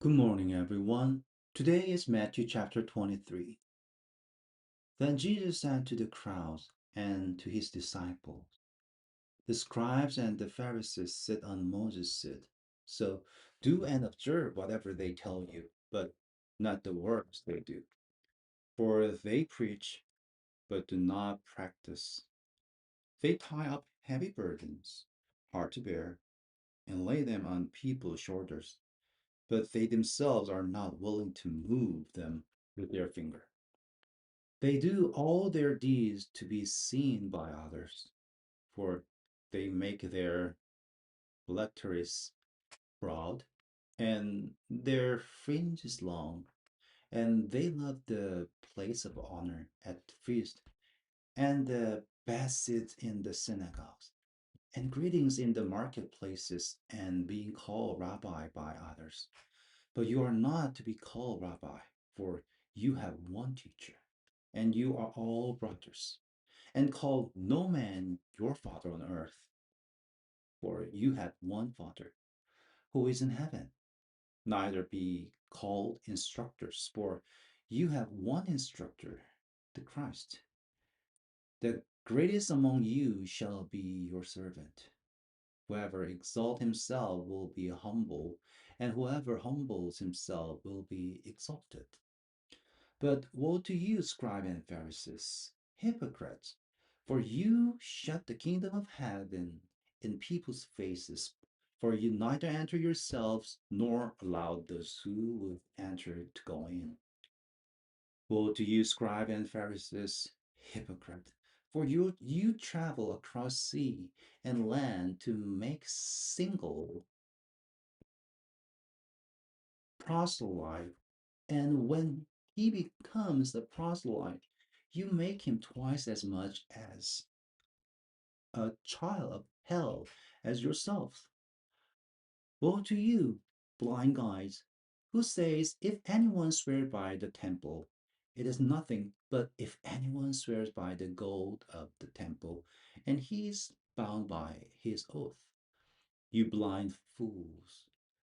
Good morning, everyone. Today is Matthew chapter 23. Then Jesus said to the crowds and to his disciples, the scribes and the Pharisees sit on Moses' seat. So do and observe whatever they tell you, but not the works they do. For they preach, but do not practice. They tie up heavy burdens, hard to bear, and lay them on people's shoulders, but they themselves are not willing to move them with their finger. They do all their deeds to be seen by others, for they make their phylacteries broad and their fringes long, and they love the place of honor at the feast and the best seats in the synagogues and greetings in the marketplaces and being called rabbi by others. But you are not to be called rabbi, for you have one teacher, and you are all brothers. And call no man your father on earth, for you have one Father, who is in heaven. Neither be called instructors, for you have one instructor, the Christ. The greatest among you shall be your servant. Whoever exalts himself will be humble, and whoever humbles himself will be exalted. But woe to you, scribes and Pharisees, hypocrites! For you shut the kingdom of heaven in people's faces, for you neither enter yourselves nor allow those who would enter to go in. Woe to you, scribes and Pharisees, hypocrite! For you travel across sea and land to make single proselyte, and when he becomes a proselyte, you make him twice as much as a child of hell as yourself. Woe to you, blind guides, who says, if anyone swears by the temple, it is nothing, but if anyone swears by the gold of the temple, and he is bound by his oath. You blind fools,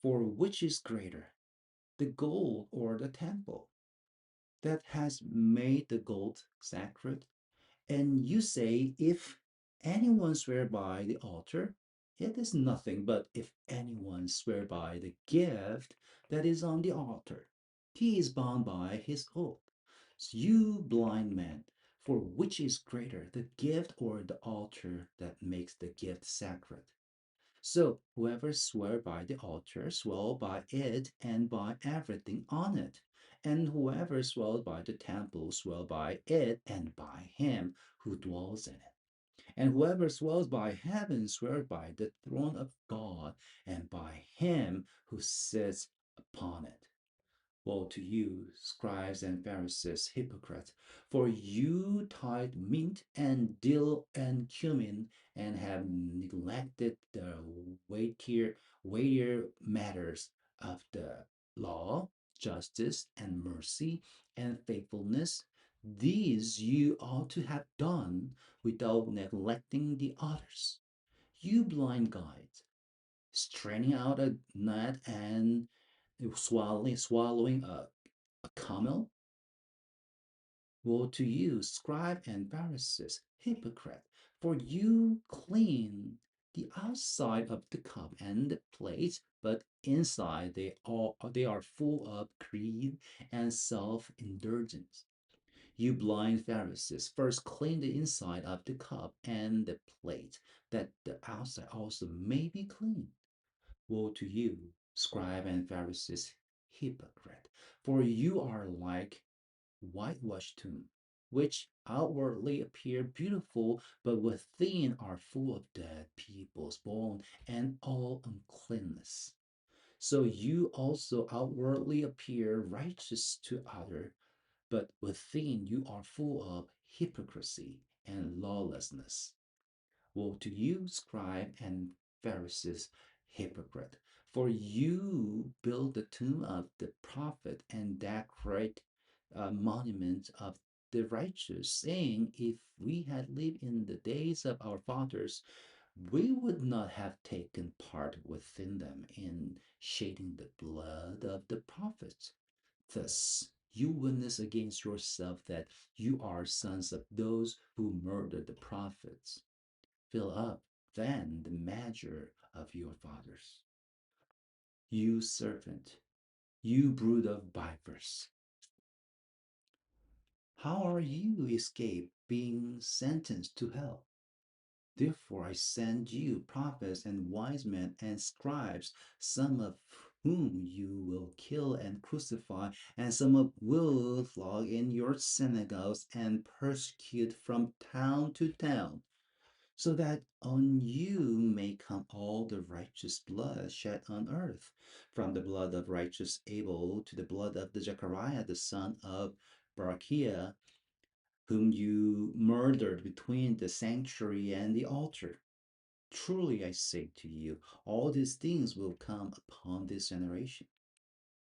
for which is greater, the gold or the temple that has made the gold sacred? And you say, if anyone swear by the altar, it is nothing, but if anyone swear by the gift that is on the altar, he is bound by his oath. So you blind man, for which is greater, the gift or the altar that makes the gift sacred? So whoever swear by the altar swear by it and by everything on it. And whoever swears by the temple swear by it and by him who dwells in it. And whoever swears by heaven swears by the throne of God and by him who sits upon it. Woe to you, scribes and Pharisees, hypocrites! For you tithe mint and dill and cumin, and have neglected the weightier matters of the law, justice, and mercy, and faithfulness. These you ought to have done without neglecting the others. You blind guides, straining out a gnat and swallowing a camel? Woe to you, scribe and Pharisees, hypocrite! For you clean the outside of the cup and the plate, but inside they are full of greed and self-indulgence. You blind Pharisees, first clean the inside of the cup and the plate, that the outside also may be clean. Woe to you, scribe and Pharisees, hypocrite! For you are like whitewashed tomb, which outwardly appear beautiful, but within are full of dead people's bone and all uncleanness. So you also outwardly appear righteous to others, but within you are full of hypocrisy and lawlessness. Woe to you, scribe and Pharisees, hypocrite! For you build the tomb of the prophet and decorate monuments of the righteous, saying, if we had lived in the days of our fathers, we would not have taken part within them in shedding the blood of the prophets. Thus, you witness against yourself that you are sons of those who murdered the prophets. Fill up then the measure of your fathers. You serpent, you brood of vipers, how are you escape being sentenced to hell? Therefore I send you prophets and wise men and scribes, some of whom you will kill and crucify, and some of will flog in your synagogues and persecute from town to town, so that on you may come all the righteous blood shed on earth, from the blood of righteous Abel to the blood of the Zechariah, the son of Barachiah, whom you murdered between the sanctuary and the altar. Truly I say to you, all these things will come upon this generation.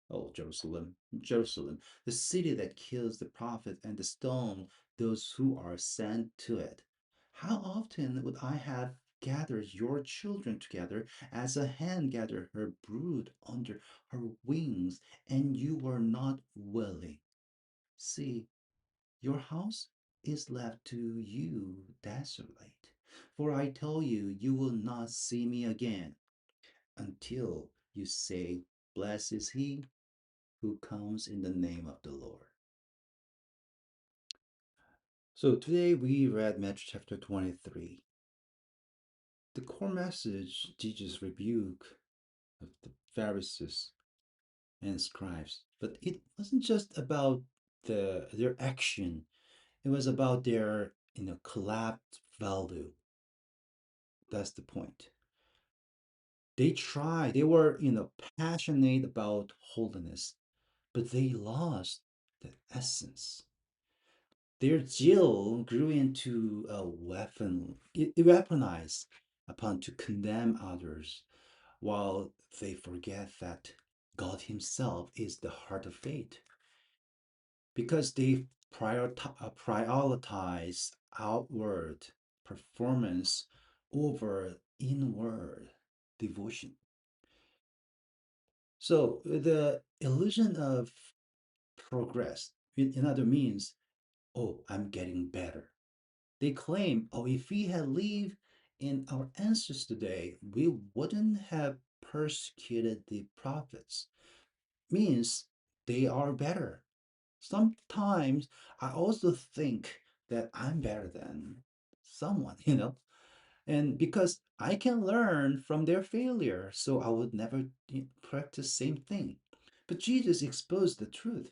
Oh, Jerusalem, Jerusalem, the city that kills the prophet and the stone those who are sent to it. How often would I have gathered your children together as a hen gathers her brood under her wings, and you were not willing? See, your house is left to you desolate. For I tell you, you will not see me again until you say, blessed is he who comes in the name of the Lord. So today we read Matthew chapter 23. The core message, Jesus' rebuke of the Pharisees and scribes. But it wasn't just about their action. It was about their collapsed value. That's the point. They were, passionate about holiness, but they lost the essence. Their zeal grew into a weapon, weaponized upon to condemn others, while they forget that God Himself is the heart of faith. Because they prioritize outward performance over inward devotion. So the illusion of progress, in other means, oh, I'm getting better. They claim, oh, if we had lived in our ancestors today, we wouldn't have persecuted the prophets. Means they are better. Sometimes I also think that I'm better than someone, and because I can learn from their failure, so I would never practice same thing. But Jesus exposed the truth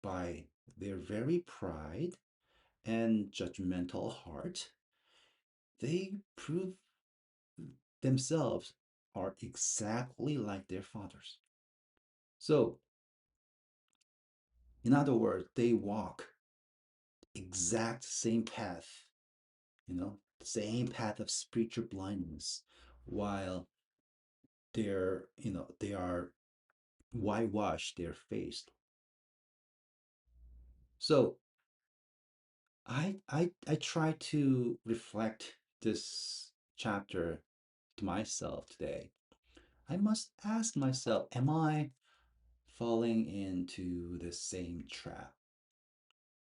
by their very pride and judgmental heart. They prove themselves are exactly like their fathers. So, in other words, they walk exact same path, same path of spiritual blindness, while they are whitewash their face. So I try to reflect this chapter to myself today. I must ask myself, am I falling into the same trap?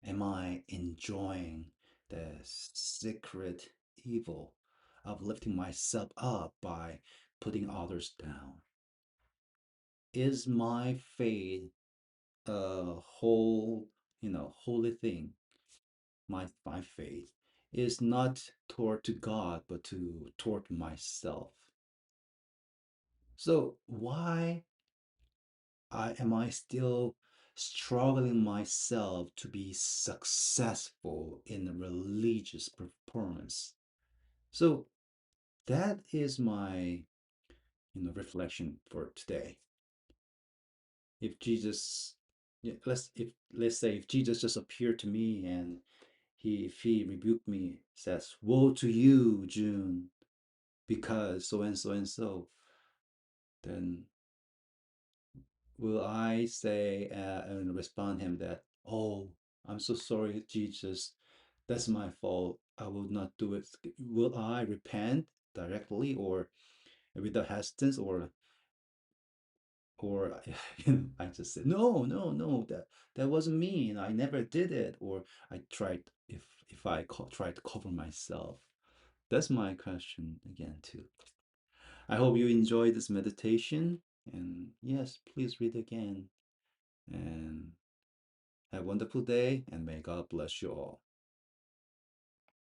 Am I enjoying the secret evil of lifting myself up by putting others down? Is my faith a whole, holy thing? My faith is not toward to God, but toward myself. So why am I still struggling myself to be successful in religious performance? So that is my reflection for today. If Jesus, yeah, let's say if Jesus just appeared to me and if he rebuked me, says, "Woe to you, June, because so and so and so," then will I say and respond him that, "Oh, I'm so sorry, Jesus, that's my fault. I will not do it." Will I repent directly or without hesitance, or I just said no, no, no, that wasn't me, I never did it, or I tried, if I try to cover myself. That's my question again too. I hope you enjoyed this meditation, and yes, please read again, and have a wonderful day, and may God bless you all.